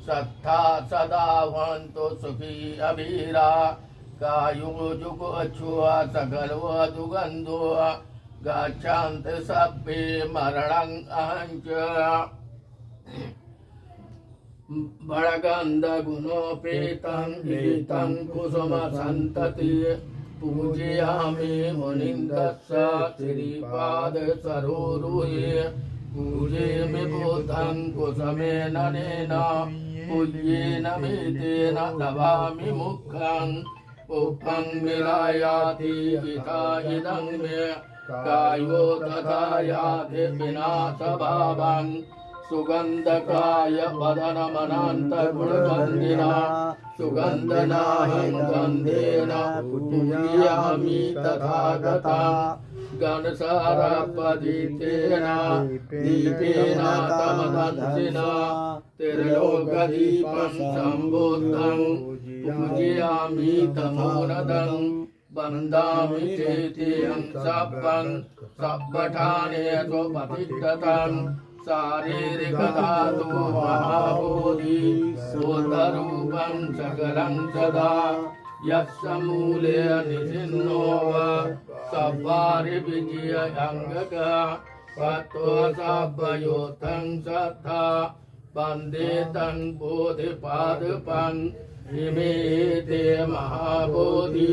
सत्था सदा भवन्तु सुखी अभीरा कायुजुको अछुआ सकलो दुगंधो गच्छन्ति सभ्ये मरणं अहञ्च बड़गंध गुणोपेतं गीतं कुसुम संतति पूजयामि मुनिन्दस्य श्रीपाद सरोरुहे पूजेमि बुद्धं कुसुमेन नेन पूज्येन मेतेन लभामि मुखं पुष्पं विलायाति गीता इदं मे कायो तथा याति विनाशभावं सुगंधकाय वदनमनन्तगुणवन्दिना सुगन्धनाहं गन्धेन पूजयामि तथागता गणसारपदितेन दीपेन तमदंसिना त्रिलोकदीपं सम्बुद्धं पूजयामि तमोनदं वन्दामि चेत्यं सब्बठाने स्वपतिष्ठतं शारीरिकधातु महाबोधि सोदरूपं सकलं सदा यस्य मूले निचिन्नो सब्बारि विजयंगक पत्तो सब्बयोतं सत्था वन्दे तं बोधिपादपं इमे ते महाबोधि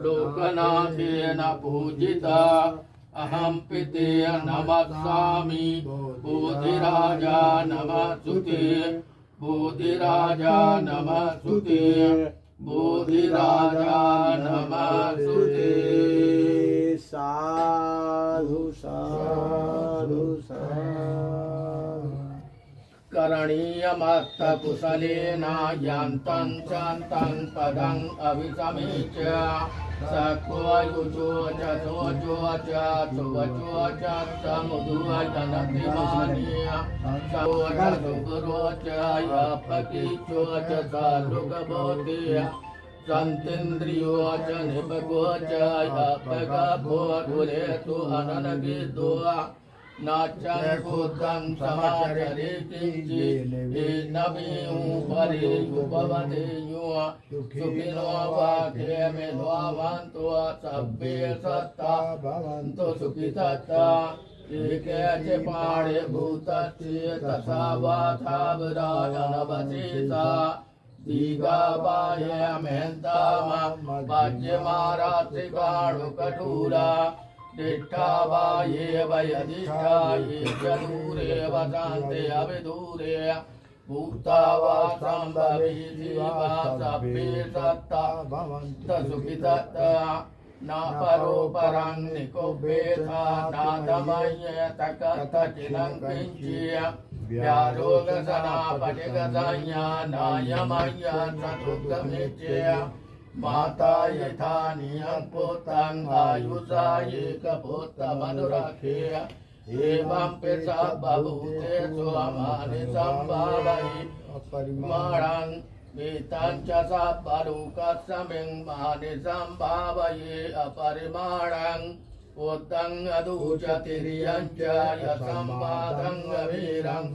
लोकनाथेन पूजिता अहं पिते नमस्सामि बोधिराजा नमस्तुते बोधिराजा नमस्तुते बोधिराजा नमस्तुते साधु साधु साधु करणीयमत्थ कुशलेन यान्तं शान्तं पदं अभिसमीच्य सत्वयुजो च सोजो च सुवचो च समुद्वयनतिमानीय सवोच सुगुरो च यपकिचो च सालुकभोतिय सन्तीन्द्रियो च निपगो च यपगभो कुलेतु अननगिदो नाचं बुद्धं समाचरे किंचित् नवीमुपरि उपवदेयो सुखिनो वाक्यमेनो भवन्तु सभ्ये सत्ता भवन्तु सुखितः एके च पाणे भूतस्य तथा वाथावरायनवशेषा दीघाबाह्यमेन्ताम वाज्यमारात्रिकाणुकटूरा दिष्ठावाये वयदिष्ठाये च दूरे वसन्ते अविदूरे भूतावा सम्भवीति वा सभ्ये सत्ता भवन्तु सुखितः न परोपरं निकुभ्येथा नादमय्येत कथचिनं किञ्चित् व्यारोगसनापटिगसंज्ञा नायमय्य चतुर्गमिच्य माता यथा नियं पुत्रं आयुषा एकपुत्रमनुरक्षेय एवं पिता बभूतेषु अमानि सम्भावयि परिमाणं वेतं च सपरुकस्मिन् मानि सम्भावये अपरिमाणं पुत्रं अदूचतिर्यं च यसंवादं वीरं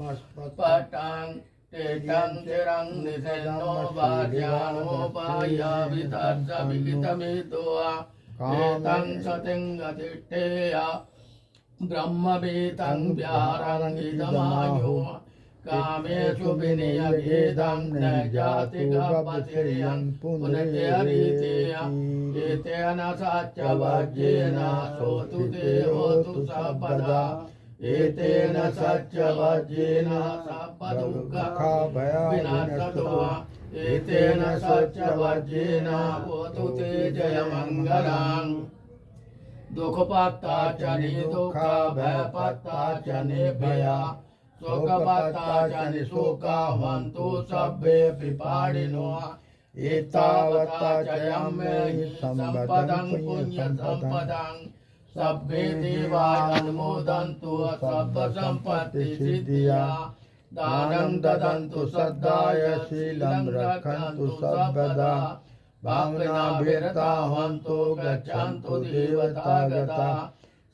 पटं तेजं चिरं निसेनो वाज्यानोपायवितर्षविहितमितो एतं सतिं गतिष्ठेय ब्रह्मवेदं व्यारं इदमायो कामेषु विनियगेदं न जाति गपतिर्यं पुनर्यरीतेय एतेन सत्यवाज्येन सोतु ते होतु सपदा एतेन सत्यवाज्येन सपदुःखा विनाशतो एतेन सत्यवाज्येन होतु ते जयमङ्गलम् दुःखपत्ता च निदुःखा भयपत्ता च निर्भया शोकपत्ता च निशोका हन्तु सभ्ये विपाडिनो एतावता च यम्मे सम्पदं पुण्यसम्पदं सभ्ये देवा अनुमोदन्तु सर्वसम्पत्तिसिद्धिया दानं ददन्तु श्रद्धाय शीलं रक्षन्तु सर्वदा भावनाभिरता हन्तु गच्छन्तु देवतागता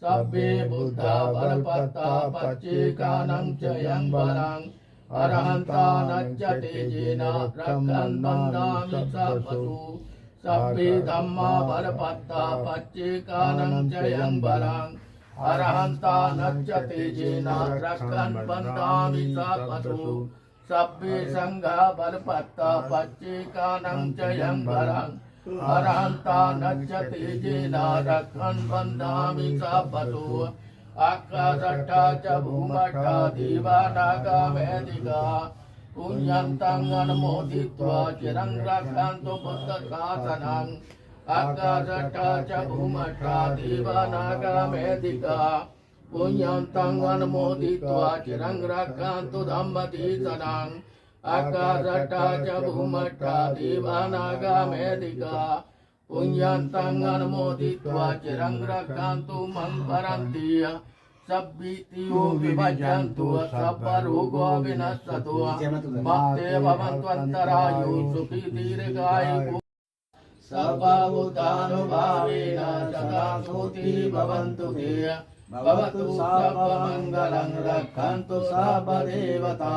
सभ्ये बुद्धा बलपत्ता पच्चेकानं च यं वरं अरहन्तानच्च तेजेन रक्षन् बन्धामि सपतु सब्बे धम्मा बलपत्ता पच्चेकानं च यंबरं अरहन्तानच्च तेजेन रक्षन् बन्धामि सपतु सब्बे संघा बलपत्ता पच्चेकानं च यंबरं अरहन्तानच्च तेजेन रक्षन् बन्धामि सपतु आकाशट्टा च भूमट्टा देवानागामेधिका पुण्यन्तं अनुमोदित्वा चिरं रक्षन्तु बुद्धशासनं आकाशट्टा च भूमट्टा देवानागामेधिका पुण्यन्तं अनुमोदित्वा चिरं रक्षन्तु धम्मदेशनं आकाशट्टा च भूमट्टा देवानागामेधिका पुण्यन्तं अनुमोदित्वा चिरं रक्षन्तु मम परन्ति सब्बीतियो विभजन्तु सब्बरोगो विनश्यतु मत्ते भवन्त्वन्तरायु सुखी दीर्घायु सर्वभूतानुभावेन सदा सुखी भवन्तु ते भवतु सर्वमङ्गलं रक्षन्तु सर्वदेवता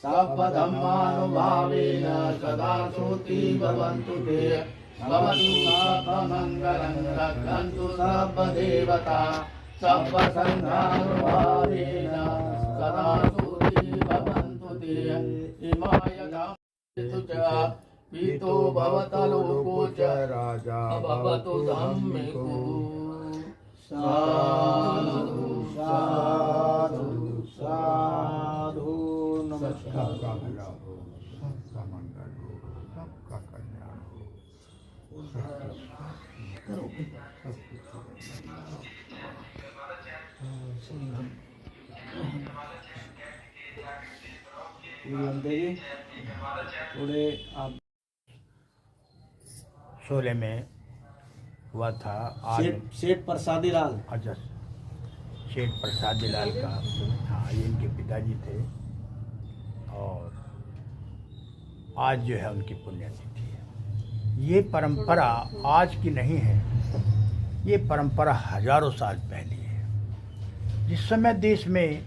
सर्वधर्मानुभावेन सदा सुखी भवन्तु ते भवतु सर्वमङ्गलं रक्षन्तु सर्वदेवता सर्वसङ्घानुभावेन सदा सुखी भवन्तु ते इमाय धामस्तु च पीतो भवतलोको च राजा भवतु धम्मिको साधु साधु साधु नमस्कार। सबका भला हो, सबका मंगल हो, सबका कल्याण हो। थोड़े आप 16 में हुआ था आज। सेठ प्रसादी लाल। अच्छा, सेठ प्रसादी लाल का, हाँ, ये इनके पिताजी थे और आज जो है उनकी पुण्यतिथि है। ये परंपरा आज की नहीं है, ये परंपरा हजारों साल पहले है। जिस समय देश में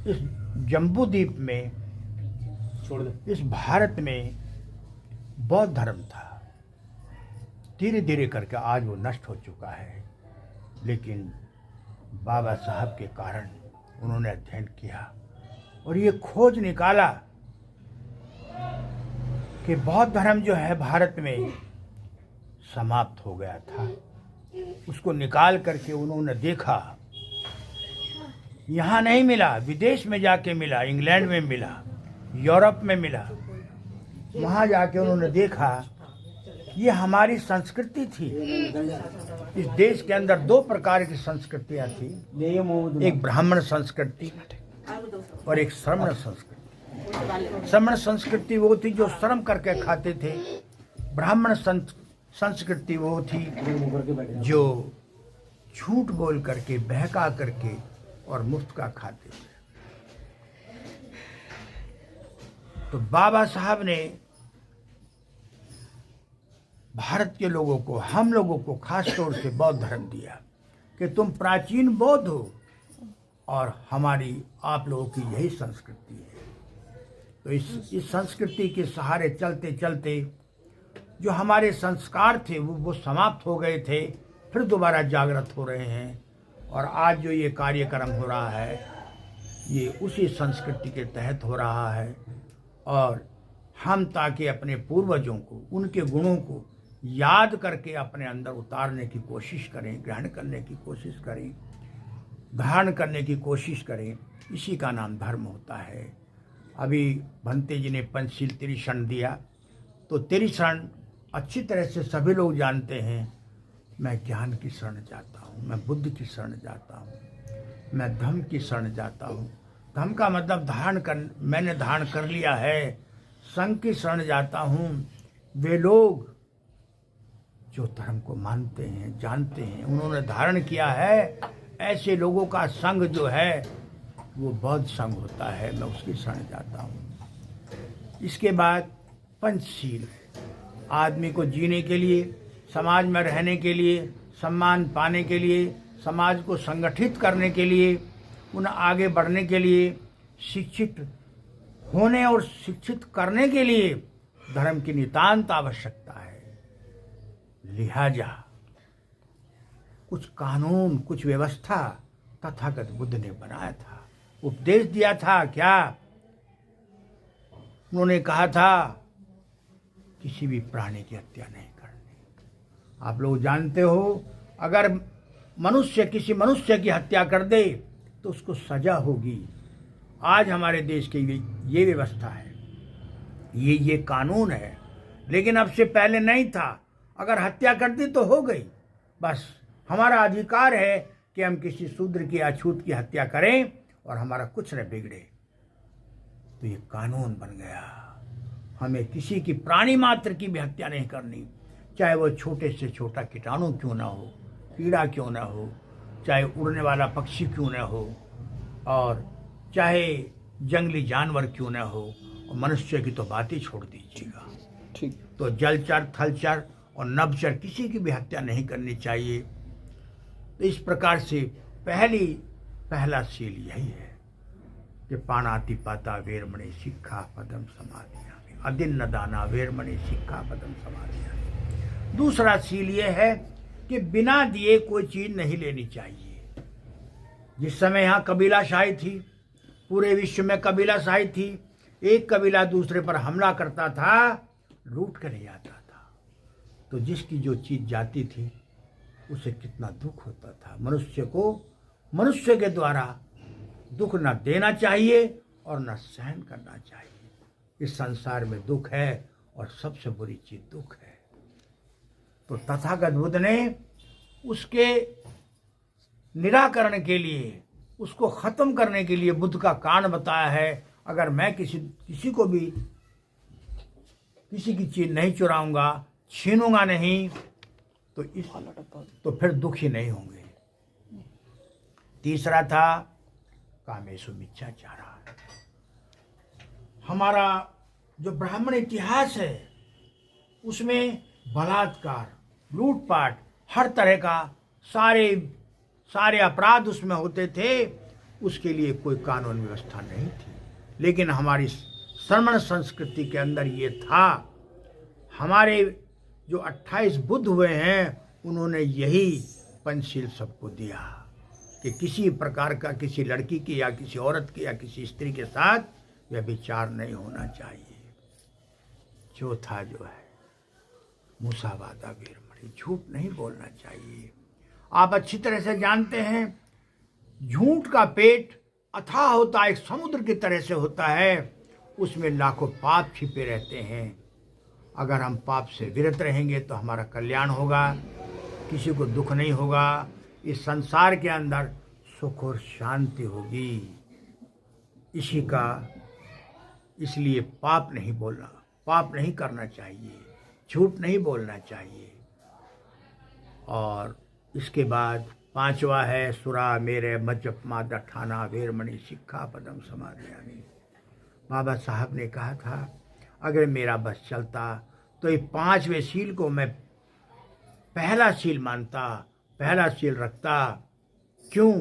इस जम्बू द्वीप में, इस भारत में बौद्ध धर्म था, धीरे धीरे करके आज वो नष्ट हो चुका है। लेकिन बाबा साहब के कारण उन्होंने अध्ययन किया और ये खोज निकाला कि बौद्ध धर्म जो है भारत में समाप्त हो गया था। उसको निकाल करके उन्होंने देखा, यहाँ नहीं मिला, विदेश में जाके मिला, इंग्लैंड में मिला, यूरोप में मिला। वहाँ जाके उन्होंने देखा ये हमारी संस्कृति थी। इस देश के अंदर दो प्रकार की संस्कृतियाँ थी, एक ब्राह्मण संस्कृति और एक श्रमण संस्कृति। श्रमण संस्कृति वो थी जो श्रम करके खाते थे, ब्राह्मण संस्कृति वो थी जो झूठ बोल करके, बहका करके और मुफ्त का खाते थे। तो बाबा साहब ने भारत के लोगों को, हम लोगों को खास तौर से बौद्ध धर्म दिया कि तुम प्राचीन बौद्ध हो और हमारी, आप लोगों की यही संस्कृति है। तो इस संस्कृति के सहारे चलते चलते जो हमारे संस्कार थे वो समाप्त हो गए थे, फिर दोबारा जागृत हो रहे हैं। और आज जो ये कार्यक्रम हो रहा है ये उसी संस्कृति के तहत हो रहा है। और हम ताकि अपने पूर्वजों को, उनके गुणों को याद करके अपने अंदर उतारने की कोशिश करें, ग्रहण करने की कोशिश करें, धारण करने की कोशिश करें, इसी का नाम धर्म होता है। अभी भंते जी ने पंचशील त्रिशरण दिया, तो त्रिशरण अच्छी तरह से सभी लोग जानते हैं। मैं ज्ञान की शरण जाता हूँ, मैं बुद्ध की शरण जाता हूँ, मैं धम्म की शरण जाता हूँ। धम्म का मतलब मैंने धारण कर लिया है। संघ की शरण जाता हूँ, वे लोग जो धर्म को मानते हैं, जानते हैं, उन्होंने धारण किया है, ऐसे लोगों का संघ जो है वो बौद्ध संघ होता है। मैं उसकी शरण जाता हूँ। इसके बाद पंचशील, आदमी को जीने के लिए, समाज में रहने के लिए, सम्मान पाने के लिए, समाज को संगठित करने के लिए, उन्हें आगे बढ़ने के लिए शिक्षित होने और शिक्षित करने के लिए धर्म की नितांत आवश्यकता है। लिहाजा कुछ कानून, कुछ व्यवस्था तथागत बुद्ध ने बनाया था, उपदेश दिया था। क्या उन्होंने कहा था? किसी भी प्राणी की हत्या नहीं करनी। आप लोग जानते हो, अगर मनुष्य किसी मनुष्य की हत्या कर दे तो उसको सजा होगी। आज हमारे देश की ये व्यवस्था है, ये कानून है, लेकिन अब से पहले नहीं था। अगर हत्या कर दी तो हो गई, बस हमारा अधिकार है कि हम किसी शूद्र की अछूत की हत्या करें और हमारा कुछ न बिगड़े। तो ये कानून बन गया। हमें किसी की प्राणी मात्र की भी हत्या नहीं करनी, चाहे वो छोटे से छोटा कीटाणु क्यों ना हो, कीड़ा क्यों ना हो, चाहे उड़ने वाला पक्षी क्यों ना हो, और चाहे जंगली जानवर क्यों ना हो। और मनुष्य की तो बात ही छोड़ दीजिएगा। ठीक। तो जलचर, थलचर और नभचर किसी की भी हत्या नहीं करनी चाहिए। तो इस प्रकार से पहला सील यही है कि पाणाति पाता वेरमणि शिक्षा पदम समाधियामि, अदिन्न दाना वेरमणि शिक्षा पदम समाधियामि। दूसरा सील यह है कि बिना दिए कोई चीज नहीं लेनी चाहिए। जिस समय यहाँ कबीलाशाही थी, पूरे विश्व में कबीलाशाही थी, एक कबीला दूसरे पर हमला करता था, लूट कर नहीं आता था, तो जिसकी जो चीज जाती थी उसे कितना दुख होता था। मनुष्य को मनुष्य के द्वारा दुख न देना चाहिए और न सहन करना चाहिए। इस संसार में दुख है और सबसे बुरी चीज दुख है। तो तथागत बुद्ध ने उसके निराकरण के लिए, उसको खत्म करने के लिए बुद्ध का कारण बताया है। अगर मैं किसी को भी किसी की चीज नहीं चुराऊंगा, छीनूंगा नहीं, तो फिर दुखी नहीं होंगे। तीसरा था कामेषु मिच्छाचारा। हमारा जो ब्राह्मण इतिहास है उसमें बलात्कार, लूटपाट, हर तरह का सारे अपराध उसमें होते थे। उसके लिए कोई कानून व्यवस्था नहीं थी, लेकिन हमारी श्रमण संस्कृति के अंदर ये था। हमारे जो 28 बुद्ध हुए हैं उन्होंने यही पंचशील सबको दिया कि किसी प्रकार का किसी लड़की की या किसी औरत की या किसी स्त्री के साथ व्यभिचार नहीं होना चाहिए। चौथा जो है मुसावादा वीरमणि, झूठ नहीं बोलना चाहिए। आप अच्छी तरह से जानते हैं झूठ का पेट अथाह होता है, एक समुद्र की तरह से होता है, उसमें लाखों पाप छिपे रहते हैं। अगर हम पाप से विरत रहेंगे तो हमारा कल्याण होगा, किसी को दुख नहीं होगा, इस संसार के अंदर सुख और शांति होगी। इसलिए पाप नहीं बोलना, पाप नहीं करना चाहिए, झूठ नहीं बोलना चाहिए। और इसके बाद पांचवा है सुरा मेरे मज्जप मादा ठाना वेरमणि शिक्षा पदम समाधियामि। बाबा साहब ने कहा था अगर मेरा बस चलता तो ये 5वें सील को मैं पहला सील मानता, पहला सील रखता। क्यों?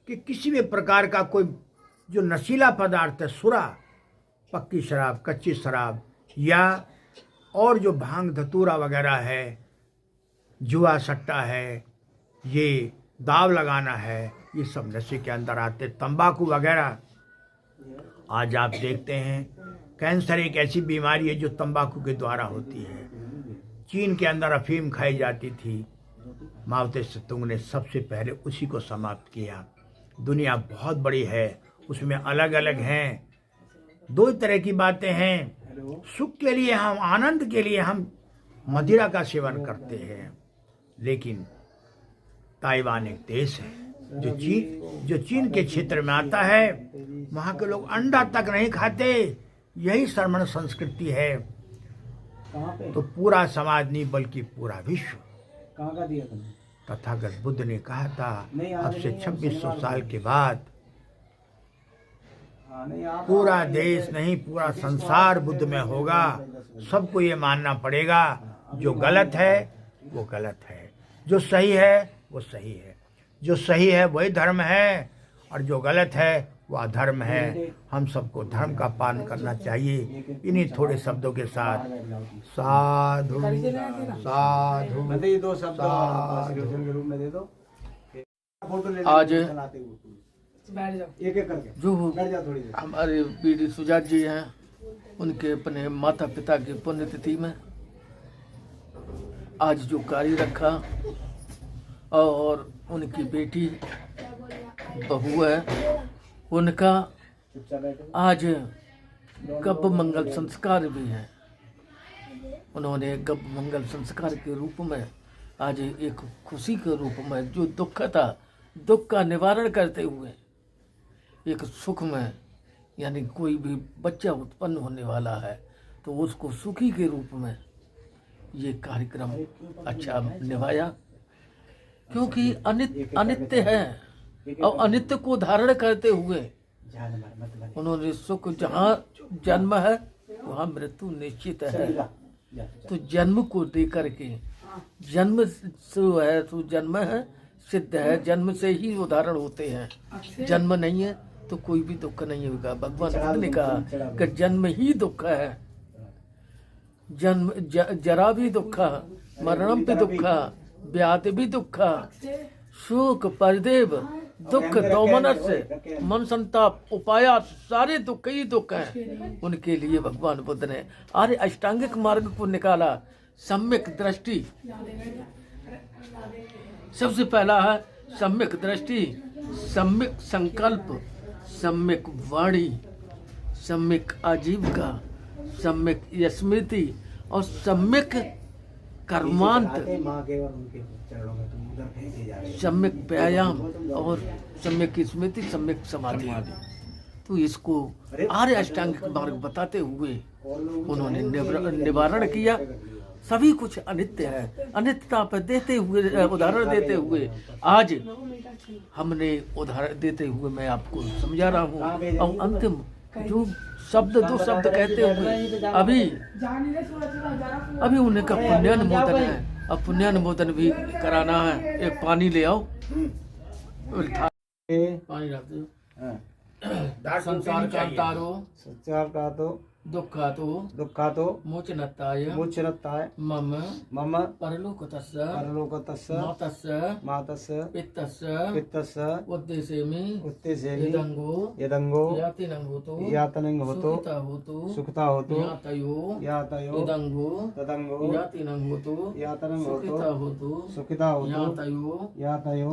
कि किसी भी प्रकार का कोई जो नशीला पदार्थ है, सुरा, पक्की शराब, कच्ची शराब या और जो भांग धतूरा वगैरह है, जुआ सट्टा है, ये दाव लगाना है, ये सब नशे के अंदर आते। तंबाकू वगैरह, आज आप देखते हैं कैंसर एक ऐसी बीमारी है जो तंबाकू के द्वारा होती है। चीन के अंदर अफीम खाई जाती थी, माओ त्से तुंग ने सबसे पहले उसी को समाप्त किया। दुनिया बहुत बड़ी है, उसमें अलग अलग हैं, दो तरह की बातें हैं। सुख के लिए हम, आनंद के लिए हम मदिरा का सेवन करते हैं, लेकिन ताइवान एक देश है जो चीन के क्षेत्र में आता है, वहाँ के लोग अंडा तक नहीं खाते। यही श्रमण संस्कृति है। तो पूरा समाज नहीं बल्कि पूरा विश्व। कहाँ का दिया तुमने? तथागत बुद्ध ने कहा था अब से 2600 साल के बाद पूरा देश नहीं पूरा संसार बुद्ध में होगा। सबको ये मानना पड़ेगा जो गलत है वो गलत है, जो सही है वो सही है, जो सही है वही धर्म है और जो गलत है वह धर्म है। हम सबको धर्म का पालन करना चाहिए। इन्हीं थोड़े शब्दों के साथ साधु साधु मैं ये 2 शब्द आशीर्वचन के रूप में दे दो। फोटो ले आज एक एक करके जो बैठ जा थोड़ी देर। हमारे बीडी सुजात जी हैं, उनके अपने माता पिता की पुण्यतिथि में आज जो कार्य रखा और उनकी बेटी बहू है, उनका आज गब्ब मंगल संस्कार भी है। उन्होंने गब्ब मंगल संस्कार के रूप में आज एक खुशी के रूप में जो दुख था, दुख का निवारण करते हुए एक सुख में, यानी कोई भी बच्चा उत्पन्न होने वाला है तो उसको सुखी के रूप में ये कार्यक्रम अच्छा निभाया, क्योंकि अनित्य है और अनित्य को धारण करते हुए उन्होंने सुख जहाँ जन्म है वहाँ मृत्यु निश्चित है। तो जन्म को दे करके, जन्म जो है तो जन्म है, सिद्ध है, जन्म से ही उदाहरण होते हैं। जन्म नहीं है तो कोई भी दुख नहीं होगा। भगवान बुद्ध ने कहा कि जन्म ही दुख है, जन्म जरा भी दुख, मरणम भी दुख, व्याधि भी दुख, शोक परिदेव दुख दौमनस्य मन संताप उपाया, सारे दुख ही दुख हैं। उनके लिए भगवान बुद्ध ने आर्य अष्टांगिक मार्ग को निकाला। सम्यक दृष्टि सबसे पहला है, सम्यक दृष्टि, सम्यक संकल्प, सम्यक वाणी, सम्यक आजीविका, सम्यक स्मृति और सम्यक कर्मांत, सम्यक व्यायाम और सम्यक स्मृति, सम्यक समाधि। तो इसको आर्य अष्टांगिक मार्ग बताते हुए उन्होंने निवारण किया। सभी कुछ अनित्य है, अनित्यता पर देते हुए, उदाहरण देते हुए आज हमने उदाहरण देते हुए मैं आपको समझा रहा हूँ। और अंतिम जो शब्द, 2 शब्द कहते हुए अभी उनका पुण्यानुमोदन है। अब पुण्यानुमोदन भी कराना है। एक पानी ले आओ, पानी रख दो। संसार का तारो, संसार का तो दुखा तो मोचनत्ताय मम परलोकतस्य मातस्य पित्तस्य उद्देशेमि यदंगो यातनं होतो सुखता होतो यातयो तदंगो यातनं होतो सुखिता होतो यातयो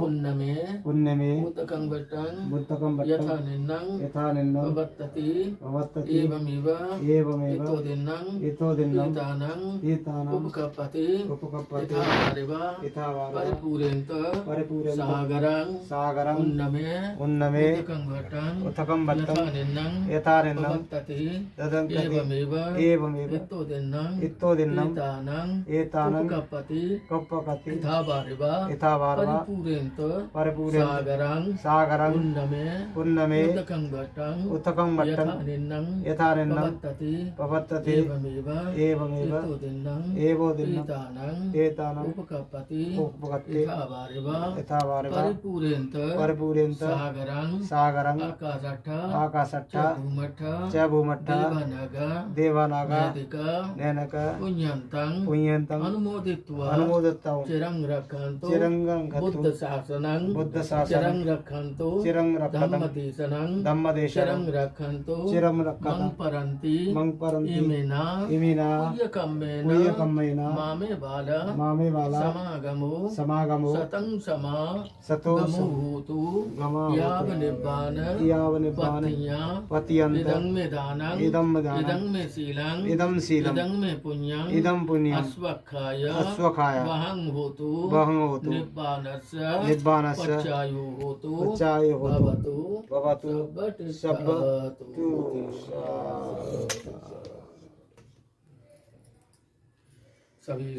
पुण्यमे बुद्धकं बट्टं यथा निन्नं भवत्तति एवमेव इतो दिन्नं ईतानं उपकपति यथा परिपूरेन्त सागरं उन्नमे उथकं बट्टं यथा निन्नं तदंतति एवमेव इतो दिन्नं ईतानं उपकपति यथा वारवा परिपूरेन्त सागरं उन्नमे उथकं बट्टं यथा निन्नं पवत्तति एवमेव एवो दिन्नं एतानं उपकपति यथा वारवा परिपूरेन्त सागरं आकाशट्ठ च भूमट्ठ देवानाग नैनक पुण्यन्तं अनुमोदित्वा चिरं रक्षन्तु बुद्ध शासनं चिरं रक्षन्तु धम्मदेशनं चिरं रक्षन्तु मंग परंती इमिना उयकम्मेन मामे बाला समागमो सतो गमोहूतु याव निब्बान पतियन्त इदं मे शीलं इदं मे पुण्यं अस्वक्षाय वहं होतु निब्बानस्य पच्चायो होतु भवतु सब्बतु। सभी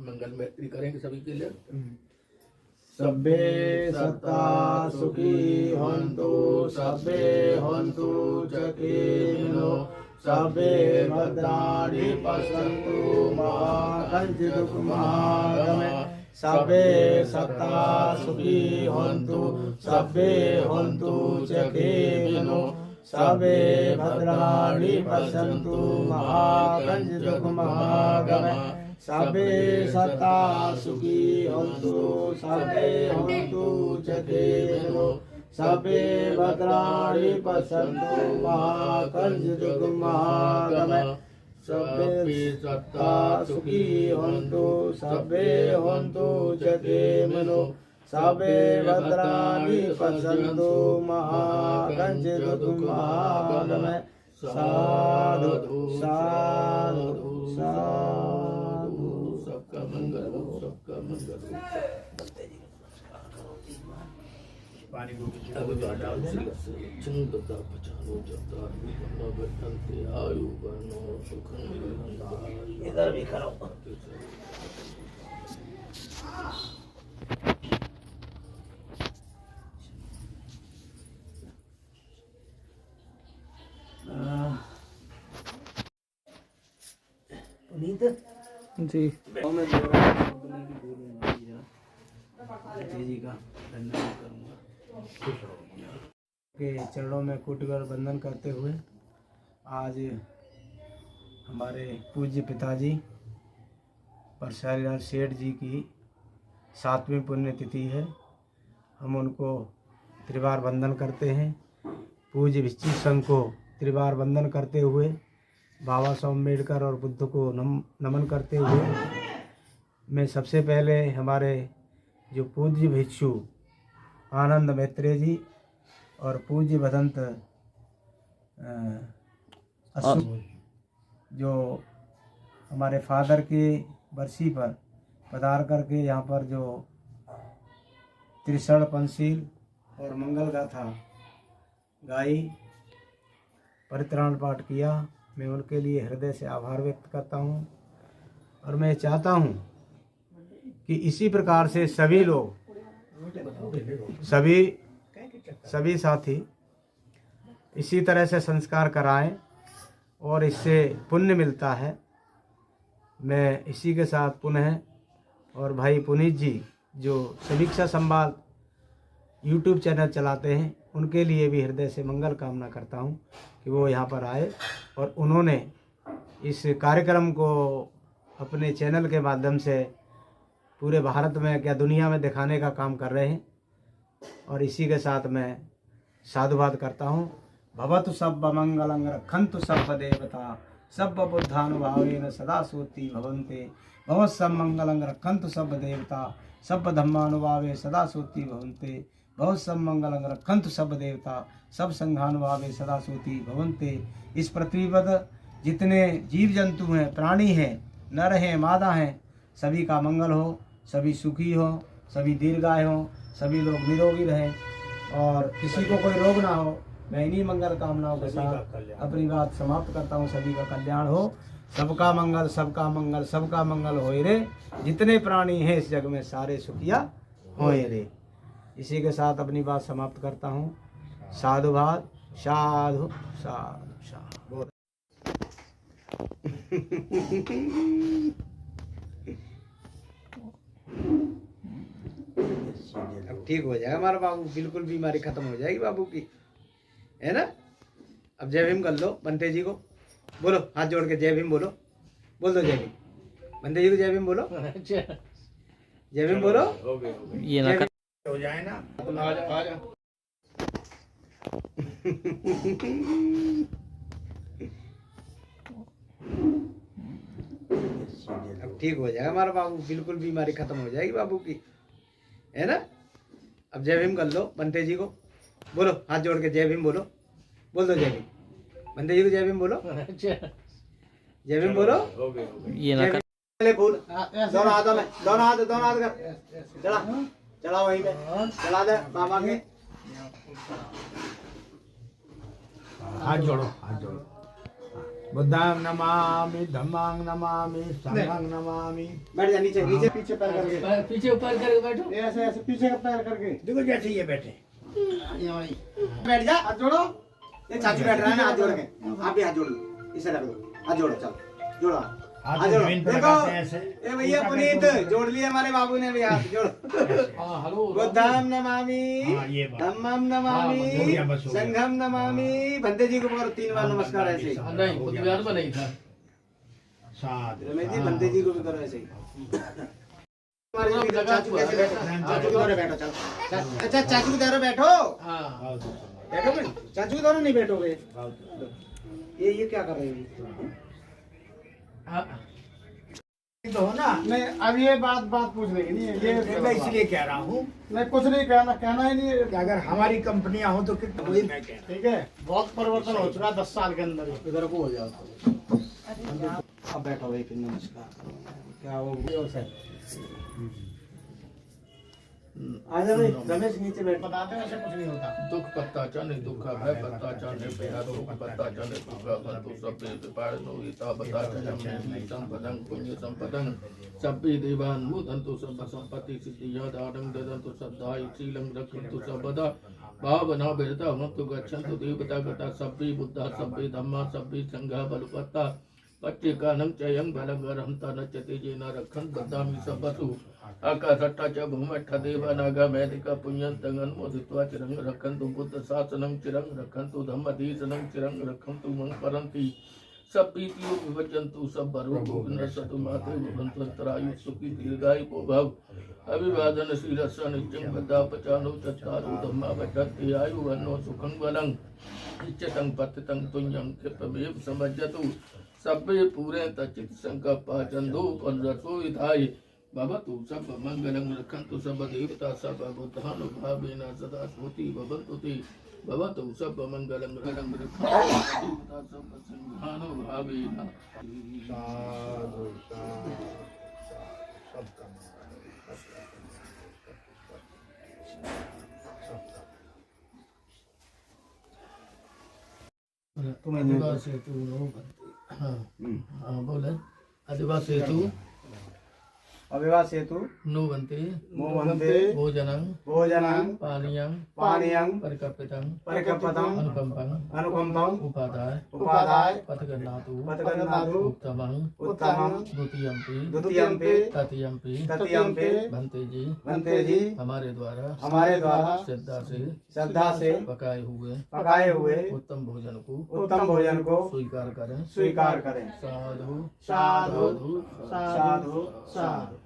मंगल मैत्री करेंगे सभी के लिए। सब्बे सत्ता सुखी हन्तु, सब्बे हन्तु चकीनो, सब्बे भद्राणि पश्यन्तु मा कञ्चित् दुःखमागमे, सब्बे सत्ता सुखी हन्तु सब्बे हन्तु चकेनो सब्बे भद्राणि पश्यन्तु महागणः सब्बे सत्ता सुखी हन्तु सब्बे हन्तु चकेनो सब्बे भद्राणि पश्यन्तु महागणः सब्बे सत्ता सुखी हन्तु सब्बे हन्तु चकेनो सब्बे भद्राणि पश्यन्तु महागणः साधु साधु साधु सबका मंगल हो सबका मंगल हो। पानी को चिंता बचानो जता बैठनते आयु बनो सुख इधर भी करो। पुनीत जी जी का धन्यवाद करूँगा के चरणों में कोटिकर वंदन करते हुए आज हमारे पूज्य पिताजी परसारीलाल सेठ जी की 7वीं पुण्यतिथि है। हम उनको त्रिवार वंदन करते हैं। पूज्य विश्चित संघ को त्रिवार वंदन करते हुए बाबा साहब अम्बेडकर और बुद्ध को नमन करते हुए मैं सबसे पहले हमारे जो पूज्य भिक्षु आनंद मैत्रेय जी और पूज्य भदंत जो हमारे फादर की बरसी पर पधार करके यहाँ पर जो त्रिशण पंचशील और मंगल गाथा गाई परित्राण पाठ किया, मैं उनके लिए हृदय से आभार व्यक्त करता हूँ। और मैं चाहता हूँ कि इसी प्रकार से सभी लोग सभी साथी इसी तरह से संस्कार कराएं और इससे पुण्य मिलता है। मैं इसी के साथ पुनः और भाई पुनीत जी जो समीक्षा संवाद YouTube चैनल चलाते हैं उनके लिए भी हृदय से मंगल कामना करता हूं कि वो यहाँ पर आए और उन्होंने इस कार्यक्रम को अपने चैनल के माध्यम से पूरे भारत में क्या दुनिया में दिखाने का काम कर रहे हैं। और इसी के साथ मैं साधुवाद करता हूँ। भवतु सब मंगलं रक्षन्तु सब देवता सब बुद्धानुभावेन सदा सूति भवन्ते भवत् सब मंगलं रक्षन्तु सब देवता सब धम्मानुभावे सदा सूति भवन्ते भवत् सब मंगलं रक्षन्तु सब देवता सब संघानुभावे सदा सूति भवन्ते। इस पृथ्वी पर जितने जीव जंतु हैं, प्राणी हैं, नर हैं, मादा हैं, सभी का मंगल हो, सभी सुखी हो, सभी दीर्घायु हो, सभी लोग निरोगी रहें और किसी को कोई रोग ना हो। मैं इन्हीं मंगल कामनाओं के साथ अपनी बात समाप्त करता हूँ। सभी का कल्याण हो, सबका मंगल, सबका मंगल, सबका मंगल होए रे। जितने प्राणी हैं इस जग में सारे सुखिया होए रे। इसी के साथ अपनी बात समाप्त करता हूँ। साधुवाद, साधु साधु साधु। अब ठीक हो जाएगा हमारा बाबू, बिल्कुल बीमारी खत्म हो जाएगी बाबू की, है ना। अब जय भीम कर लो। बंटे जी को बोलो, हाथ जोड़ के जय भीम बोलो, बोल दो जय भीम। बंटे जी को जय भीम बोलो, जय भीम बोलो। ये ना हो जाए ना। आ जा। अब ठीक हो जाएगा हमारा बाबू, बिल्कुल बीमारी खत्म हो जाएगी बाबू की, है ना। अब जय भीम कर लो। बंटे जी को बोलो, हाथ जोड़ के जय भीम बोलो, बोल दो जय भीम। बंटे जी को जय भीम बोलो, जय भीम बोलो। ये ना दोनों हाथ कर चला चला वहीं पे चला दे बाबा के। हाथ जोड़ो, हाथ जोड़ो। बुद्धां नमामि, धम्मां नमामि, संघं नमामि। बैठ जा नीचे, नीचे पीछे पैर करके, पीछे ऊपर करके बैठो। ऐसे ऐसे पीछे का पैर करके देखो जैसे ये बैठे। बैठ जा, हाथ जोड़ो। ये चाची बैठ रहा है ना, हाथ जोड़ के आप भी हाथ जोड़ लो, इसे रख दो, हाथ जोड़ो, चलो जोड़ो। हाथ आ जाओ। जमीन पर देखो, लगाते हैं ऐसे। ए भैया उल्टा पुनीत करके जोड़ लिए हमारे बाबू ने भी हाथ जोड़। हाँ हेलो बुद्धम नमामि, हाँ, ये बात। धम्मम हाँ, हो नमामि, गया, बस हो गया। संघम नमामि। बंदे जी को करो 3 बार नमस्कार ऐसे ही। हाँ, नहीं बुधवार में नहीं था। साधु रमेश जी बंदे जी को भी करो ऐसे ही। हमारे जी लगा चाचू हुआ कैसे है। बैठो? चाचू के दौरे बैठो, चलो। अच्छा चाचू के दौरे बैठो। हाँ बैठोगे? चाचू के दौरे नहीं बैठोगे? ये क्या कर रहे हो? हाँ, तो हो ना। नहीं अब ये बात पूछने की नहीं है, ये मैं इसलिए कह रहा हूँ मैं कुछ नहीं कहना ही नहीं है। कि अगर हमारी कंपनियां हो तो कितना वही मैं कह रहा हूँ। ठीक है, बहुत परिवर्तन हो चुका है 10 साल के अंदर ही। इधर को हो जाओ। अब बैठो भाई, फिर नमस्कार। क्या हो गया? आ जाओ भाई, रमेश नीचे बैठ। बताते हैं ऐसे कुछ नहीं होता। दुख पत्ता चाने दुख भय पत्ता चाने पेहा दुख पत्ता चाने दुख बंतु सभ्य विपारणो हिता बता चाने संपदं पुण्य संपदं सभ्य देवान मुदंतु सर्व संपत्ति सिद्धि यदारं ददन्तु सद्धाय शीलं रक्षन्तु सर्वदा भावना विरता मत्तु गच्छन्तु देवता गता सभ्य बुद्धा सभ्य धम्मा सभ्य संघा बलपत्ता पच्चेकानं चयं बलगरं तनचते येन रक्षन् बद्धामि सबतु आकाशट्टा च भूमट्ठ देवानागा मैदिका पुण्यन्तं अनुमोदित्वा चिरं रक्षन्तु बुद्ध शासनं चिरं रक्षन्तु धम्मदेशनं चिरं रक्षन्तु मं परन्ति सब्बीतियो विभजन्तु सब्बरोगो विनश्यतु माते भवन्तरायु सुखी दीर्घायु भव अभिवादन शीलस्य नित्यं गदापचानो चत्तारो धम्मा वचन्ति आयु वन्नो सुखं बलं इच्छतं पतितं तुल्यं क्षिप्रमेव समज्जतु सभ्य पूरे तचित संकल्पा चंदो पंरसो विधाय भवतु सब मंगलं रक्षन्तु सब देवता सब बुद्धानुभावेन सदा स्मृति भवन्तु ते भवतु सब मंगलं रक्षन्तु देवता सब संघानुभावेन साधु साधु सबका तुम्हें आदिवासी हेतु नो बनते हाँ हाँ बोले आदिवासी हेतु अविवाह सेतु नो बनते मोहन्ते भोजनं भोजनं पानीयं पानीयं परिकल्पितं परिकल्पितम् अनुकंपं अनुकंपम् उपादाय उपादाय पथगन्नातु पथगन्नातु उत्तमं उत्तमं द्वितीयंपि द्वितीयंपि तृतीयंपि तृतीयंपि बनते जी बनते जी हमारे द्वारा श्रद्धा से पकाए हुए उत्तम भोजन को स्वीकार करें। साधु साधु साधु साधु।